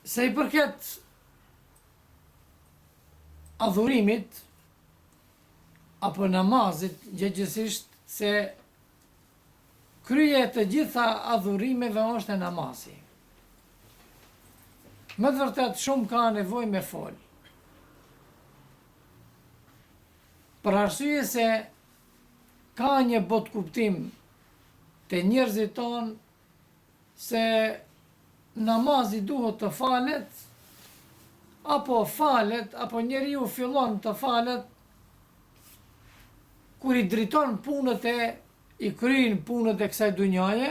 Se i përket adhurimit apo namazit, gjëgjësisht se krye të gjitha adhurimeve është e namazi. Më të vërtet shumë ka nevojë me fol. Për arsye se ka një bot kuptim të njerëzit tonë se namazi duhet të falet, apo njeriu fillon të falet kur i driton punët i kryen punët e kësaj dunjaje,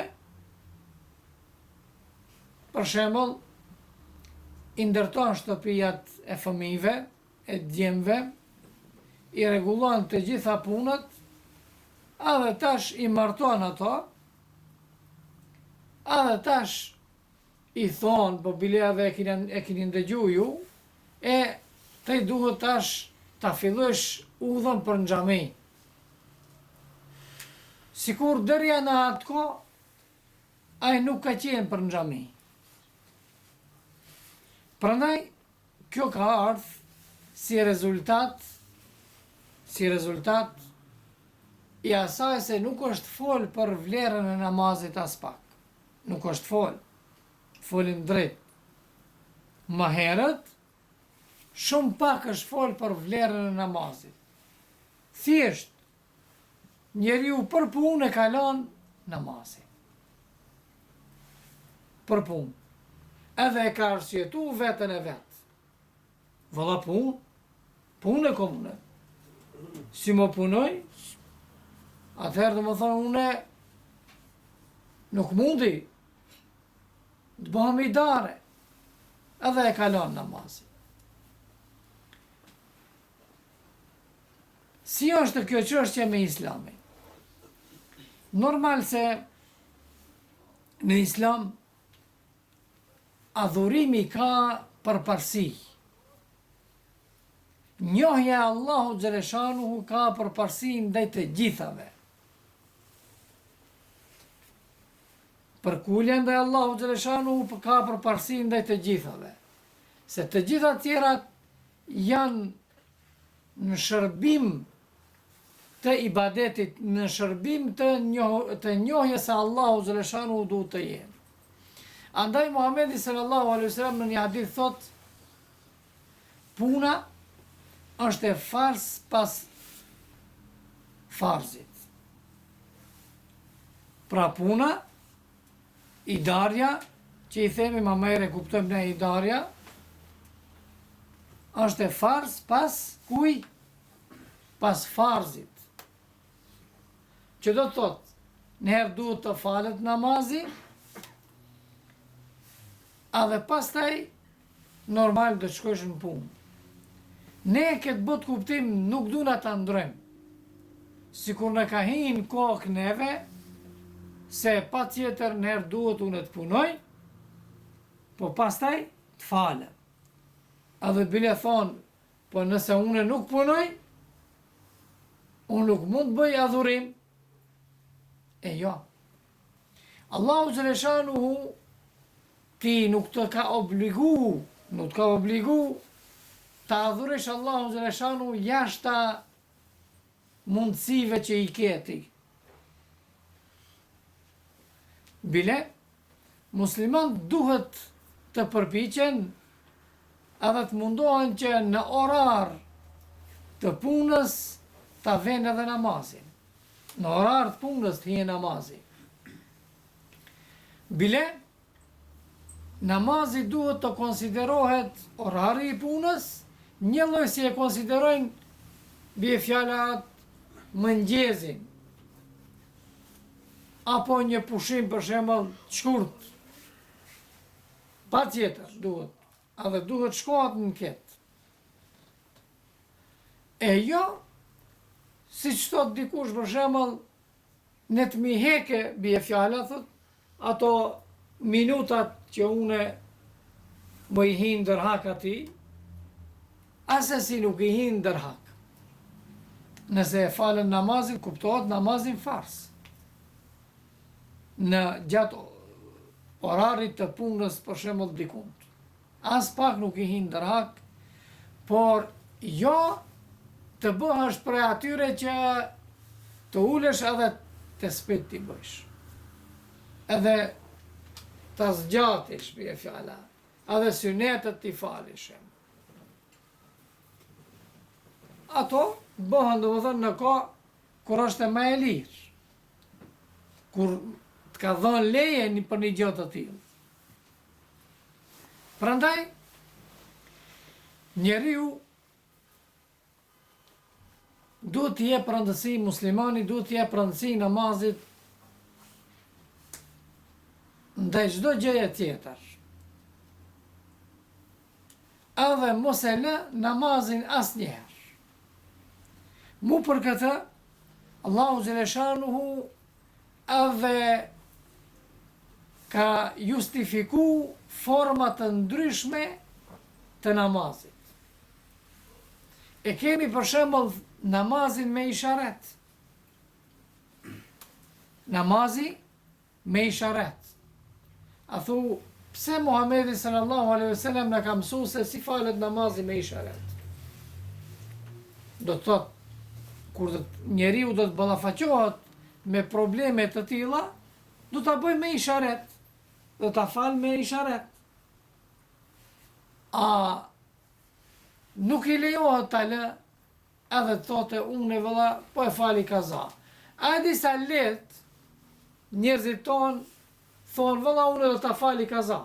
për shembull, i ndërton shtëpijat e fëmijëve, e djemve, i rregullon të gjitha punët, edhe tash i marton ato, edhe tash i thonë, po bile edhe e keni ndëgju ju, te duhet tash ta fillosh udhën për në xhami. Sikur dërja në atë ko, ai nuk ka qenë për në xhami. Prandaj, kjo ka ardhur si rezultat i asaj se nuk është fol për vlerën e namazit as pak. Nuk është fol. Folim drejt. Më herët, shumë pak është fol për vlerën e namazit. Thjesht, njeriu për punë e kalon namazin. Për punë. Edhe e ka arsyetu vetën e vetë. Valla punë e komune. Si më punoj, atëherë dhe më thonë une nuk mundi të bëhem i dare. Edhe e kalon namazin. Si është kjo çështje me Islamin? Normal se në Islam adhurimi ka përparësi. Njohja e Allahu xhaleshanuhu ka përparësi ndaj të gjithave. Përkulja ndaj Allahu xhaleshanuhu ka përparësi ndaj të gjithave. Se të gjitha tjerat janë në shërbim të ibadetit, në shërbim të njohjes se Allahu xhaleshanuhu duhet të jenë. Andaj Muhamedi sallallahu alaihi wasallam në një hadith thot, puna është e fars pas farzit. Pra puna, i darja, që i themi ma mëre kuptojmë ne i darja, është e fars pas kuj? Pas farzit. Që do të thot, nëherë duhet të falet namazi, edhe pastaj normal do të shkosh në punë. Ne këtë bot kuptim nuk duna ta ndrojmë. Sikur në ka hinë kokë neve, se pa tjetër nëherë duhet unë të punoj, po pastaj të falem. Edhe bile thonë, po nëse unë nuk punoj, unë nuk mund të bëj adhurim. E jo. Allahu xhaleshanuhu ti nuk të ka obligu të adhuresh Allahu xhaleshanuhu jashta mundësive që i keti. Bile, musliman duhet të përpiqen edhe të mundohen që në orar të punës ta vënë edhe namazin. Në orar të punës të hije namazin. Bile, namazi duhet të konsiderohet orari i punës, një lloj si e konsiderojnë bie fjalat mëngjezin, apo një pushim për shembull të shkurt. Pa tjetër duhet, edhe duhet shkohet në ketë. E jo, si që thot dikush për shembull, në të mi heke bie fjala, thot, ato minutat që une më i hinë dërhak ati, ase si nuk i hinë dërhak. Nëse e falen namazin, kuptohet namazin fars. Në gjatë orarit të punës për shembull dikund. as pak nuk i hin drak, por jo të bëhesh prej atyre që të ulesh edhe të spit t'i bësh. Edhe të zgjatish për e fjala, edhe synetet t'i falishim. Ato bëhen dhe më thënë në ka kur është e më e lirë, kur të ka dhënë leje për një gjë të tillë. Prandaj, njeriu duhet të jep rëndësi, muslimani duhet të jep rëndësi namazit ndaj çdo gjëje tjetër. Edhe mos e lë namazin asnjëherë. Mu për këtë, Allahu Gjeleshanuhu edhe ka justifiku format të ndryshme të namazit. E kemi për shembull namazin me isharet. Namazi me isharet. A thu, pse Muhamedi sallallahu alaihi wasallam na ka mësuar se si falet namazi me isharet? Do të thotë, kur njeriu do të ballafaqohet me probleme të tilla, do ta bëj me isharet, do ta fal me isharet. A nuk i lejohet ta lë edhe të thotë unë vëlla po e fali kaza. A e disa let njerëzit tonë thonë vëlla unë do ta fali kaza.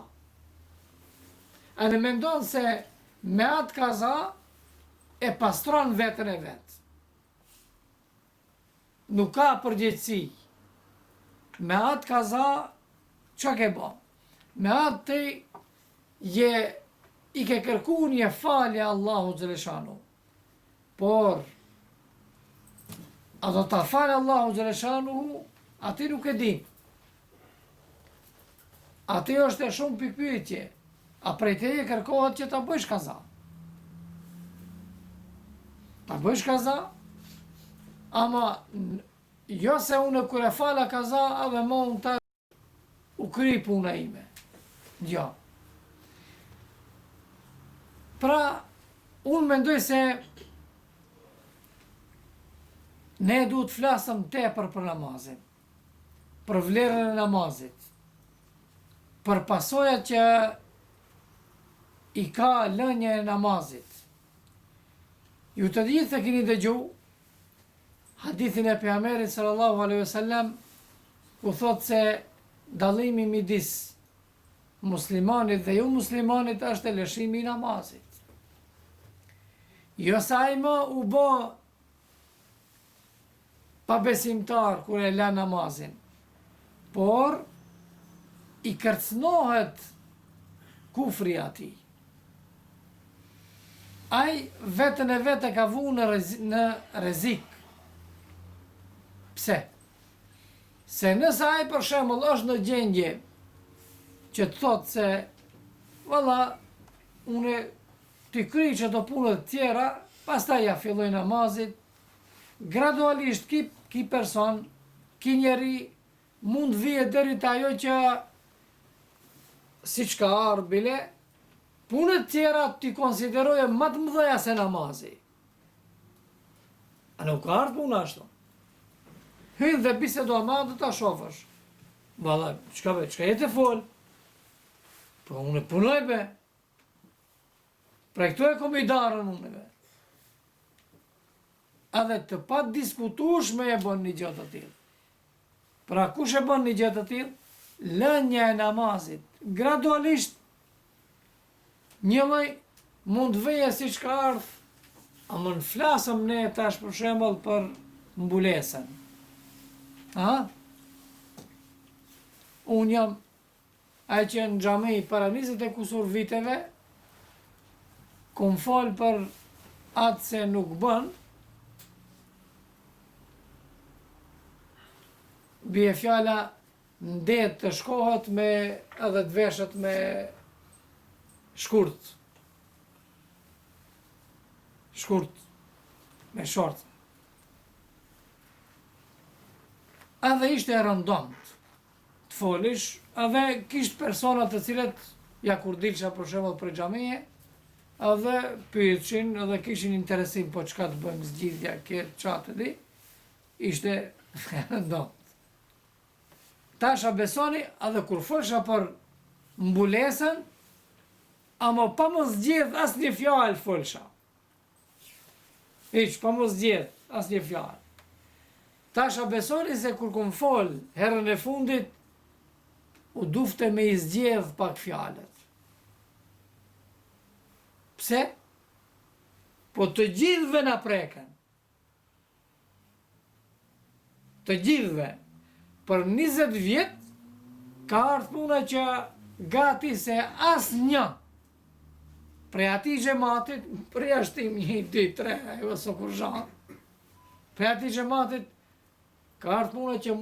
A ne mendon se me atë kaza e pastron veten e vet. Nuk ka përgjegjësi. Me atë kaza, që ke bo? Me atë të i ke kërku një falje Allahu Gjeleshanu. Por, a do ta falë Allahu Gjeleshanu, ati nuk e din. Ati është e shumë pikpyetje. A prej teje kërkohet që ta bësh kaza. Ta bësh kaza, ama jo se unë kur e fala kaza, edhe më unë ta u kry puna ime. Jo. Pra, unë mendoj se ne duhet flasëm tepër për namazin, për vlerën e namazit, për pasojat që i ka lënje e namazit. Ju të gjithë e keni dëgju hadithin e pejgamberit sallallahu alaihi wasallam, ku thot se dallimi midis muslimanit dhe jo muslimanit është e lëshimi i namazit. Jo sa ai më u bë pabesimtar kur e la namazin, por i kërcënohet kufri atij. Ai vetën e vetë ka vu në rrezik. Pse? Se nëse ai për shembull është në gjendje që të thotë se valla unë t'i kryj çdo punë të tjera, pastaj ja filloj namazit, gradualisht ki person, ki njeri mund vije deri te ajo që siç ka ardhur bile, punët tjera t'i konsideroje më të mëdha se namazi. A nuk ka ardhur puna ashtu? Hynë dhe bisedo ma dhe ta shofësh. Valla, çka jetë e fol? Po unë e punoj be. Pra këtu e kom i darën unë be. Edhe të pa diskutueshme e bën një gjë të tillë. Pra kush e bën një gjë të tillë? Lënia e namazit. Gradualisht një lloj mund veje siç ka ardhur. A më në flasëm ne tash për shembull për mbulesën. Unë jam ai që në xhami para 20 e kusur viteve, kom fol për atë se nuk bën, bie fjala ndet të shkohet me edhe të veshet me shkurt, me short. Edhe ishte e rëndomt të folish, edhe kisht personat të cilët ja kur dilësha për shembull për xhamie, edhe pyetshin edhe kishin interesim po çka të bëjmë zgjidhja ke çatë di, ishte do. Tasha besoni edhe kur folsha për mbulesën, ama pa mos zgjedh asnjë fjalë folsha. Hiç pa mos zgjedh asnjë fjalë. Tasha besoni se kur kom fol herën e fundit, u dufte me i zgjedh pak fjalët. Pse? Po të gjithëve na preken. Të gjithëve. Për 20 vjet ka ardhur puna që gati se asnjë prej atij xhamatit, për jashtim 1, 2, 3, ajo so kur zhan. Prej atij xhamatit ka ardhur puna që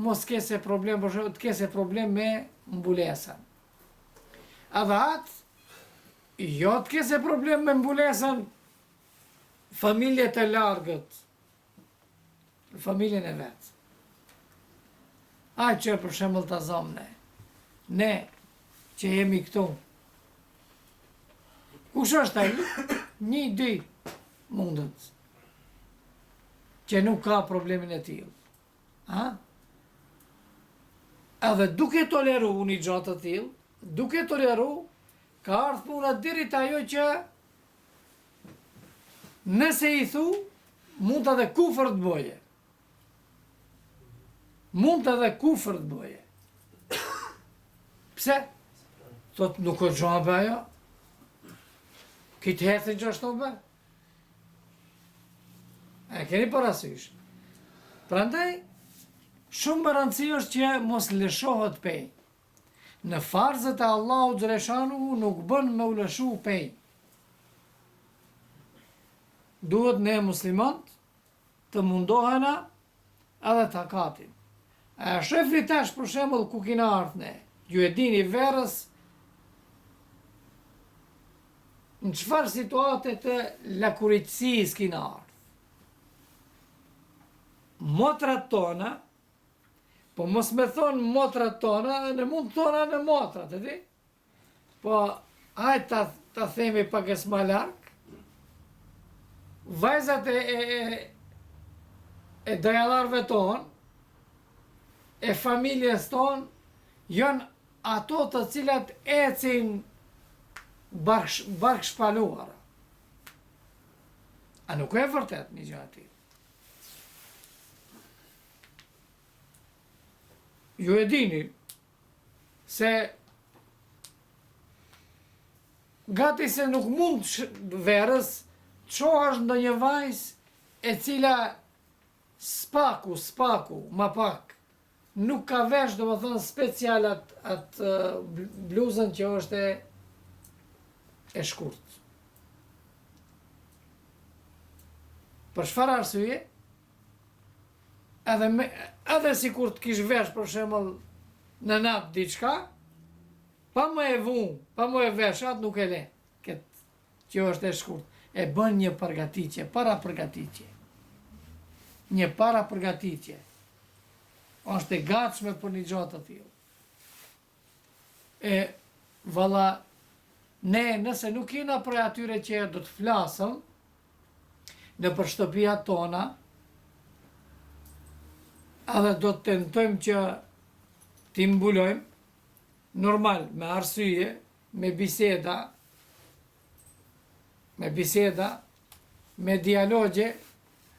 mos kese problem, të kese problem me mbulesën. Edhe atë, jo të kese problem me mbulesën familjet e largët, familjen e vetë. Aj që për shembull të zomë ne që jemi këtu, kush është ai? 1, 2 mundët, që nuk ka problemin e tillë. Ha? Edhe duke toleru një gjatë të tillë, duke toleru, ka ardhur puna deri te ajo që nëse i thu, mund edhe kufër të boje. Mund edhe kufër të boje. Pse? Thot nuk o gjabe ajo. Kitë hethën që është të bë. E keni parasysh. Prandaj, shumë më rëndësi është që mos lëshohet pej. Në farzët e Allahu xhaleshanu nuk bën me u lëshu pej. Duhet ne muslimant të mundohena edhe takatin. A shefri tash për shembull ku kina ardhur ne, ju e dini verës në çfarë situate të lakuritësisë kina ardhur. Motrat tona, po mos me thonë motrat tona, në mund tona në motrat, e di? Po, hajtë ta themi pak e s'ma larg, vajzat e dajallarëve tonë, e familjes tonë, janë ato të cilat ecin bashkëshpaluara. A nuk e vërtet një gjë aty? Ju e dini se gati se nuk mund verës të shohash ndonjë vajzë e cila spaku, ma pak, nuk ka vesh, do më thënë, special atë bluzën që është e shkurt. Për çfarë arsye? Edhe si kur të kish vesh, për shembull, në natë diçka, pa më e vunë, pa më e veshat, nuk e le. Këtë që është e shkurt. E bën një përgatitje, para përgatitje. Një para përgatitje. Është e gatshme për një gjatë të tillë. E valla, ne nëse nuk jena prej atyre që do të flasëm në për shtëpia tona, edhe do të tentojmë që t'i mbulojmë, normal, me arsye, me biseda, me dialogje,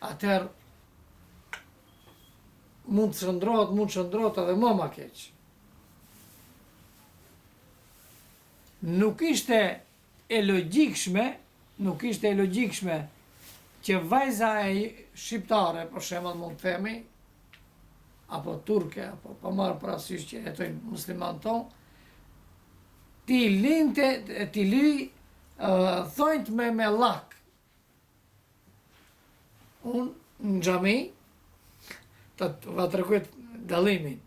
atëherë mund të shëndrohet edhe më ma keq. Nuk ishte e logjikshme që vajza e shqiptare, për shembull mund të themi, apo turke, apo pa marrë parasysh që jetojnë musliman tonë, ti lyj thonjt me lak. Unë në xhami, va të rëkujt dalimin.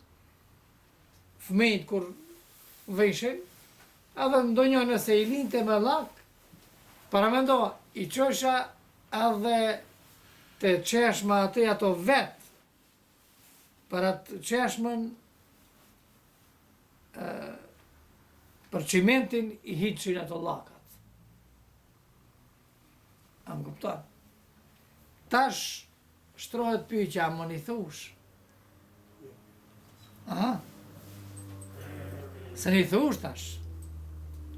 Fëmijët kur vëshin, edhe ndonjë nëse i linte me lak, paramendo, i qosha edhe të qeshma atë ato vetë, për atë qeshmën për çimentin i hiqin ato llakat. A më kupton? Tash shtrohet pyetja, më një thush? Aha. Se një thush tash?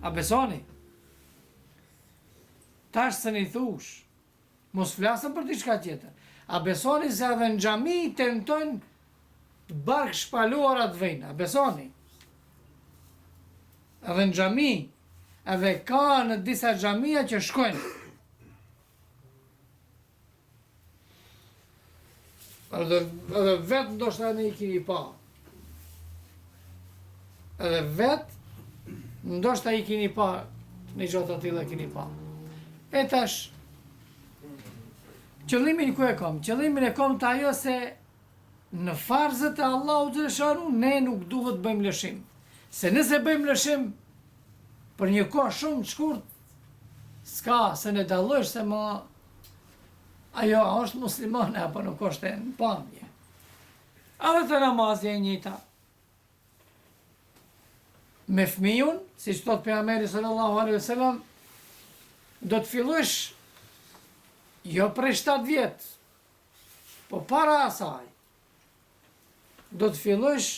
A besoni? Tash se një thush? Mos flasëm për diçka tjetër. A besoni se edhe në xhami tentojnë të bark shpaluara të vejnë? A besoni? Edhe në xhami, edhe ka në disa xhamia që shkojnë. Edhe vetë ndoshta ne i keni pa. Edhe vetë ndoshta i keni pa, në gjatë të tilla keni pa. E tash, qëllimin ku e kam? Qëllimin e kam të ajo se në farzët e Allahu të lësharu, ne nuk duhet bëjmë lëshim. Se nëse bëjmë lëshim, për një kohë shumë të shkurt, s'ka se ne dallësh se ma ajo a është muslimane apo nuk është në pamje. Edhe të namazi e njëta. Me fëmijun, si që thot pejgamberi sallallahu alaihi wasallam, do të fillosh jo prej 7 vjet, po para asaj, do të fillosh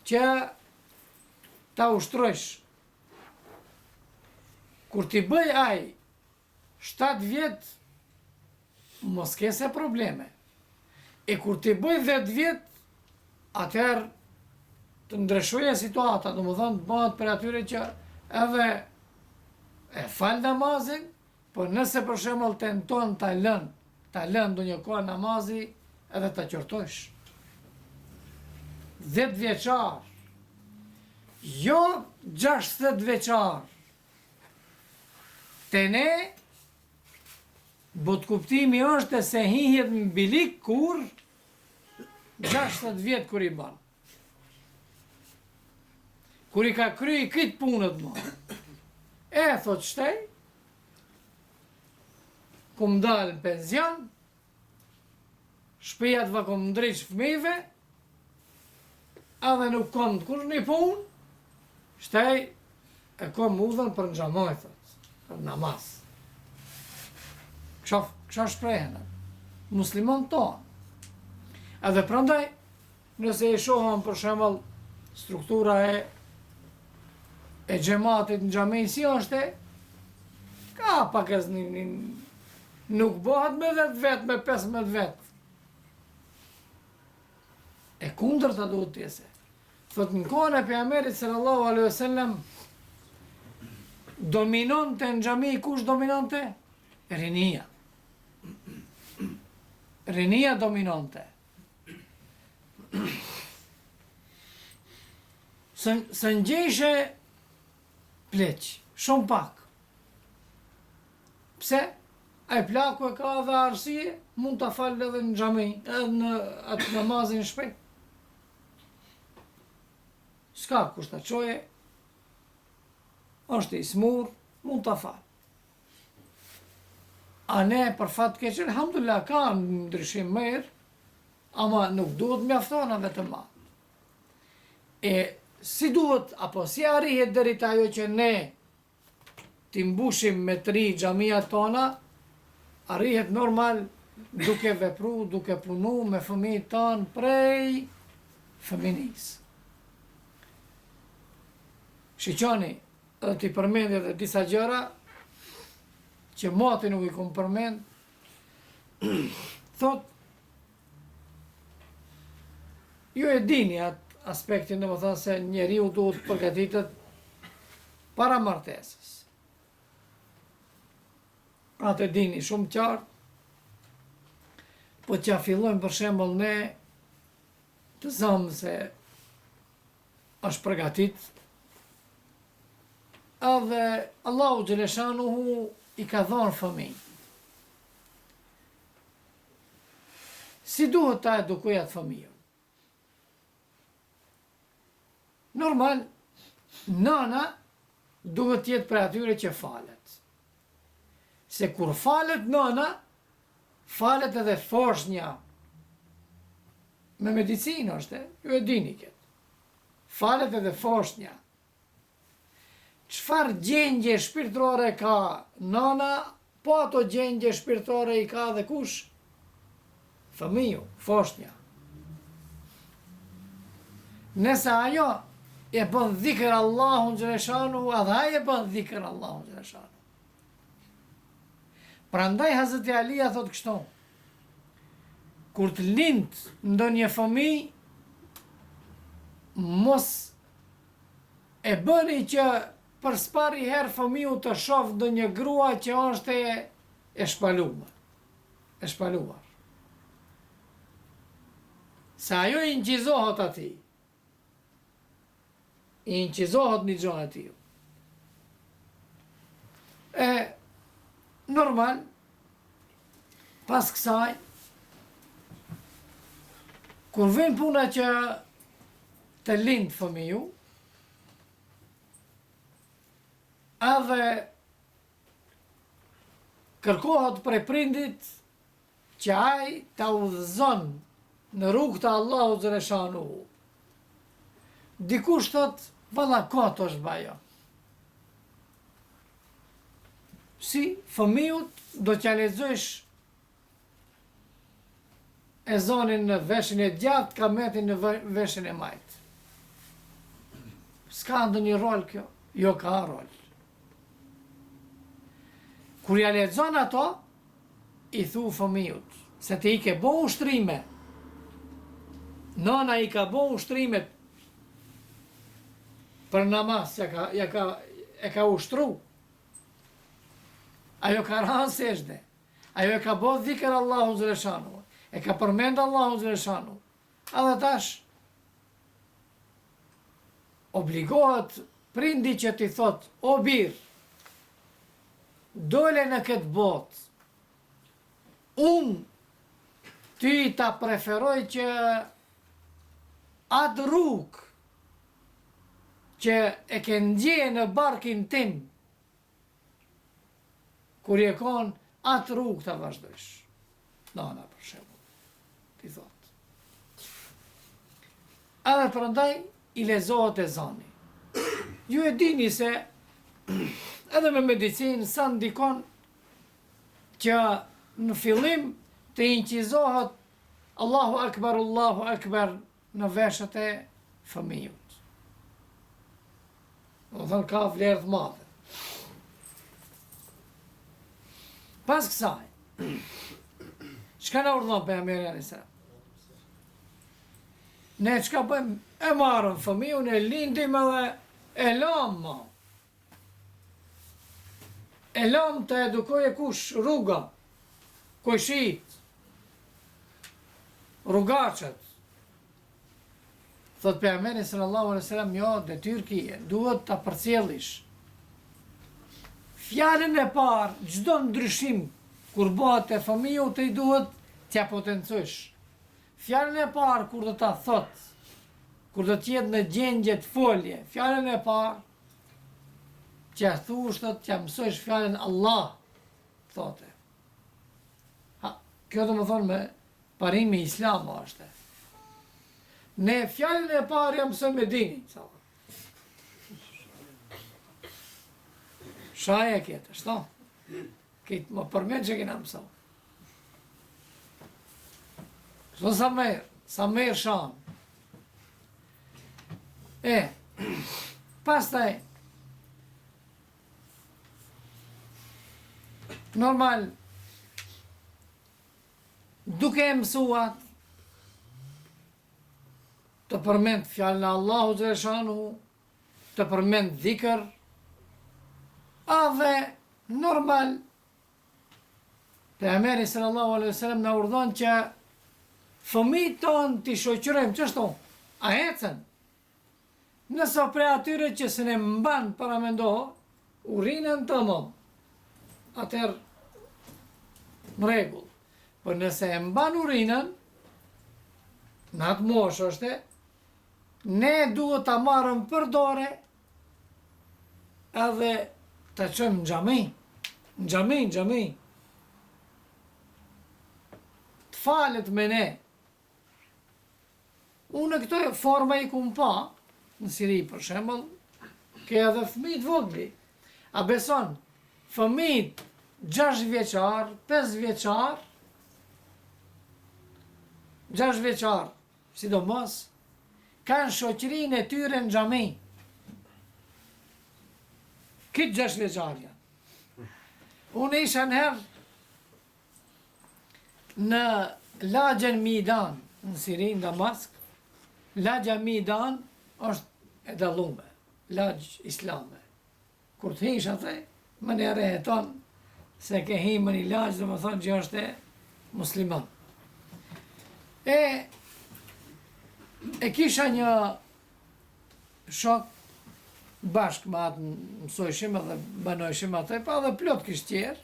që ta ushtrojsh. Kur ti bëj aj 7 vjet, mos kese probleme. E kur ti bëj 10 vjet, atëherë të ndryshoje situata, do më thonë të bëhet për atyre që edhe e fal namazin, po nëse për shembull tenton ta lën ndonjë kohë namazi, edhe ta qortojsh. 10 vjeçar, jo 60 vjeçar. Te ne, bot kuptimi është se hihet në bilik kur 60 vjet kur i ban. Kur i ka kryi këtë punët më. E, thot shtej, kum dalë në penzion, shpijat va kum ndryq fëmijëve, edhe nuk kom të kur një punë, shtej, e kom udhën për në xhamaj, thot, për namaz. Kësha shprehen, muslimon tonë. Edhe prandaj, nëse i shohëm për shembull struktura e xhamatit në xhami si është, ka pak as nuk bëhet me 10 vet, me 15 vet. E kundërta duhet të jetë. Thot në kohën e pejgamberit sallallahu alaihi wasallam, dominonte në xhami, kush dominonte? Rinia. Rinia dominonte. Së ngjeshë pleq, shumë pak. Pse? Ai plaku e ka dhe arsye, mund ta falë edhe në xhami, edhe në atë namazin shpejt. S'ka kush ta çoje, është i smur, mund ta falë. A ne, për fat keq, alhamdulillah, ka ndryshim mirë, ama nuk duhet mjaftona vetëm ma. E si duhet, apo si arrihet deri te ajo që ne t'i mbushim me 3 xhamijat tona, arrihet normal duke vepru, duke punu me fëmijët tanë prej fëminisë. Shiqoni, edhe t'i përmendje dhe disa gjëra, që mati nuk i kom përmend, thot, ju e dini atë aspektin, dhe më thënë se njeriu duhet përgatitet para martesës. Atë e dini shumë qartë, po që a fillojmë për shembull ne të zëmë se është përgatit, edhe Allahu Gjeleshanuhu i ka dhonë fëmijë. Si duhet ta edukoj atë fëmijën? Normal, nana duhet jetë për atyre që falet. Se kur falet nana, falet edhe foshnja. Me medicinë është, ju e dini këtë. Falet edhe foshnja. çfarë gjendje shpirtërore ka nana, po ato gjendje shpirtërore i ka dhe kush? Fëmiu, foshnja. Nëse ajo e bën dhikr Allahun xhaleshanu, edhe ai e bën dhikr Allahun xhaleshanu. Prandaj Hazreti Alia thot kështu: kur të lind ndonjë fëmijë, mos e bëni që për spari herë fëmiu të shoh ndonjë grua që është e shpaluar. Se ajo i nqizohet ati. I nqizohet një gjonë ati. Normal, pas kësaj, kur vjen puna që të lind fëmiu, edhe kërkohet prej prindit që ai ta udhëzon në rrugë të Allahut xhaleshanu. Dikush thot, valla kot është bajo. Si fëmijut do t'ja lexojsh ezanin në veshin e djathtë, kametin në veshin e majt. S'ka ndonjë rol kjo? Jo, ka rol. Kur ja lexon ato, i thu fëmijut, se ti i ke bo ushtrime. Nana i ka bo ushtrimet për namaz, e ka ushtru. Ajo ka ranë sejde. Ajo e ka bo dhikër Allahu xhaleshanu. E ka përmend Allahu xhaleshanu. Edhe tash obligohet prindi që ti thot, o birë, dole në këtë botë, unë ty ta preferoj që atë rrugë që e ke ndje në barkin tim, kur je kon, atë rrugë ta vazhdojsh. Nana, për shembull, ti thot. Edhe prandaj i lezohet ezani. Ju e dini se edhe me medicinë sa ndikon që në fillim të inqizohet Allahu Akbar në veshët e fëmijut. Do thënë ka vlerë të madhe. Pas kësaj, çka na urdhon pejgamberi alayhis salam? Ne çka bëjmë? E marrëm fëmijën, e lindim edhe e lamë. E lamë të edukoje kush? Rruga, kojshit, rrugaqët. Thot pejgamberi sallallahu alaihi wasallam, jo, detyrë kije, duhet ta përcjellish. Fjalën e parë, çdo ndryshim kur bëhet te fëmiu të i duhet t'ja potencosh. Fjalën e parë kur do ta thot, kur do t'jetë në gjendje të folje, fjalën e parë t'ja thush, t'ja mësosh fjalën Allah, thote. Kjo do më thonë me parimi islam është. Ne fjalën e parë jam mësoj me dini. Shaje kjetë, shto? Këtë më përmen që kena mësoj. Shto sa merë shanë. Pastaj, normal, duke e mësuat, të përmend fjalën e Allahu xhaleshanu, të përmend dhikr, edhe normal pejgamberi sallallahu alaihi wasallam na urdhon që fëmijët tonë t'i shoqërojmë çështo, a ecën. Nëse prej atyre që se ne mban para mendoho, urinën tamam. Atëherë në rregull. Por nëse e mban urinën, në atë moshë është, ne duhet ta marrëm për dore edhe ta çojmë në xhami. Të falet me ne. Unë këto forma i kum pa, në Siri për shembull, ke edhe fëmijë të vogli. A beson, fëmijët 6 vjeçar, 5 vjeçar, 6 vjeçar, sidomos, kanë shoqërinë e tyre në xhami. Këtë 6 vjeçarja. Unë isha njëherë në lagjen Midan, në Sirin, Damask. Lagja Midan është e dallume, lagjë islame. Kur të hish atë, më në reheton se ke hi më një lagjë dhe më thonë që është e musliman. E kisha një shok bashkë me atë mësojshim edhe banojshim atë, pa dhe plot kishtë tjerë,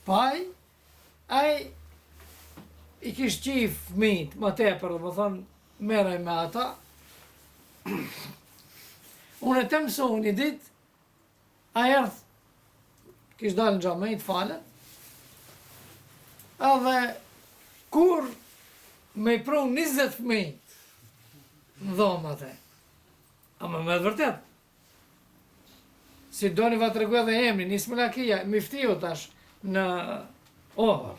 paj, aj i kishtë qif fëmijët, më tepër dhe më thonë, meraj me ata. Unë e të mësu një dit, a erdhë, kishtë dalë në xhami të falet, edhe kur me i pru 20 fëmijët në dhomë atë, ama me të vërtet, si doni va të regu edhe emri, Nismulakia, Miftiu tash në orë.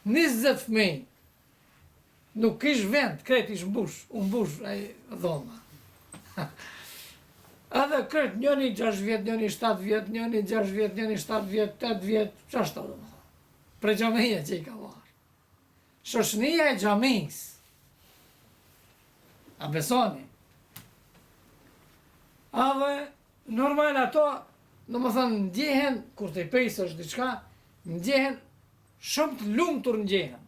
20 fëmijë. Nuk kish vend, kret ish mbush, u mbush ai dhoma. Edhe kret, njëni 6 vjet, njëni 7 vjet, njëni 6 vjet, njëni 7 vjet, 8 vjet, qashtu dhe më thonë. Pre xhamia që i ka varë. Shoshnia e xhamis. A besoni? Edhe, normal ato, në më thënë, ndjehen, kur të i pejsë është diçka, ndjehen, shumë të lumtur ndjehen.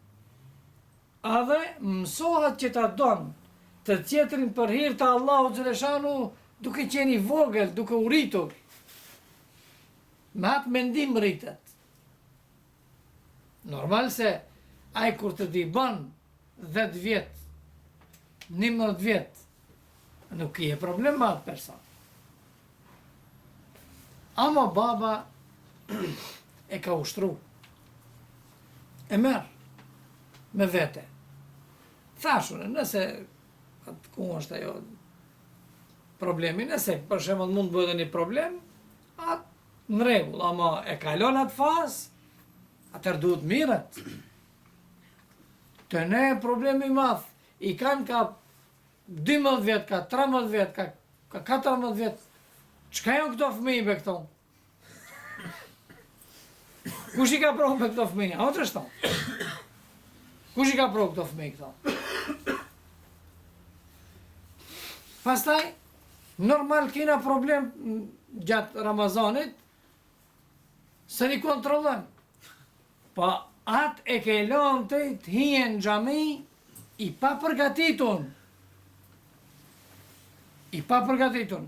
Edhe, mësohet që ta donë të tjetërin për hir të Allahu Xheleshanu, duke qenë i vogël, duke u rritur. Me atë mendim rritet. Normal se, ai kur të di bën 10 vjet, 11 vjet, nuk i e problem me atë person. Ama baba e ka ushtru. E merë me vete. Thashune, nëse atë ku është ajo problemi, nëse për shembull mund të bëhet një problem, atë në rregull, ama e kalon atë fazë, atëherë duhet mirët. Të ne problemi madh, i kanë ka 12 vjet, ka 13 vjet, ka 14 vjet. Çka janë këto fëmijë me këto? Kush i ka provë me këto fëmijë? A o të shton? Kush i ka provë këto fëmijë këto? Pastaj, normal kena problem gjatë Ramazanit, se një kontrolën. Pa atë e ke lënë të hijen xhami i pa përgatitun. I pa përgatitun.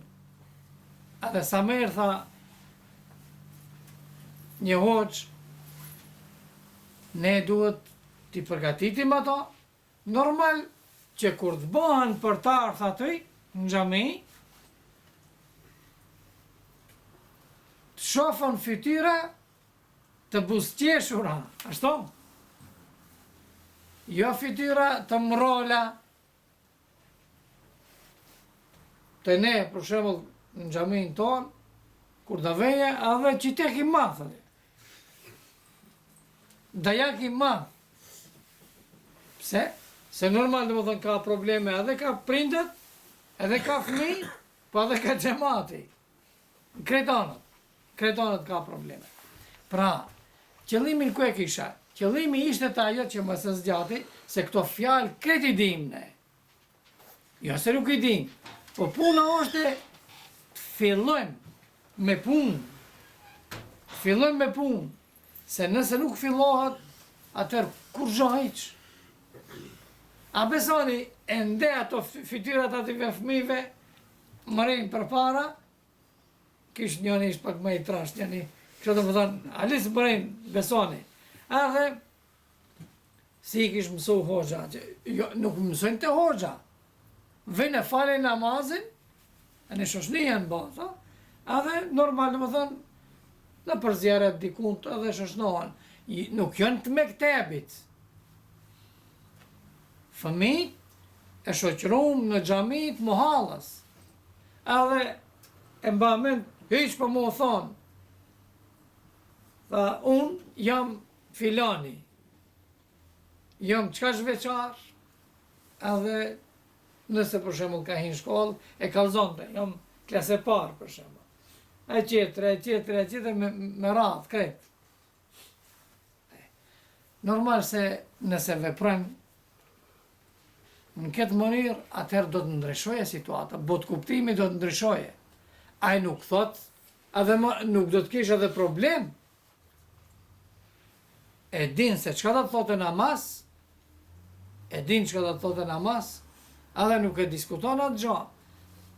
Edhe sa merë tha një hoqë, ne duhet t'i përgatitim ato, normal që kur të bëhen për të ardhur aty në xhami, të shofën fytyra të buzëqeshura, ashtu? Jo fytyra të mrola, të ne, për shembull, në xhamin ton, kur da veje, edhe qitek i madh. Dajak i madh. Pse? Se normal dhe më thënë ka probleme, edhe ka prindet, edhe ka fëmijë, po edhe ka xhamati. Kretonët ka probleme. Pra, qëllimin ku e kisha? Qëllimi ishte ta ajo që më së zgjati, se këto fjalë kreti dim ne. Jo se nuk i dim, po puna është të fillojmë me punë. Fillojmë me punë, se nëse nuk fillohet, atër kur zhajq. A besoni, e nde ato fytyrat ative fëmijëve, mërin për para, kish njëni ish pak më i trasht, njëni, kështë të më thonë, alisë mërin, besoni. Edhe, si i kish mësu hoxha, jo, nuk mësojnë të hoxha. Vënë e falen namazin, e në shoshnijen bëta, edhe normal të më thonë, në përzjeret dikunt edhe shoshnohen. Nuk janë të mektebit. Fëmijët e shoqërum në xhamit muhallës. edhe e mba mend, hiq për mu thonë, tha, unë jam filani, jam qka shveqar, edhe nëse për shembull ka hinë shkollë, e kalzonte, jam klase parë për shembull. E tjetër, me radhë, krejt. Normal se nëse veprojmë në këtë mënyrë, atëherë do të ndryshoje situata, botë kuptimi do të ndryshoje. Ai nuk thot, edhe nuk do të kesh edhe problem. E din se çka do të thotë namaz, edhe nuk e diskuton atë gjë.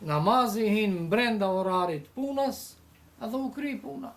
Namazi hin brenda orarit punës, edhe u kri puna.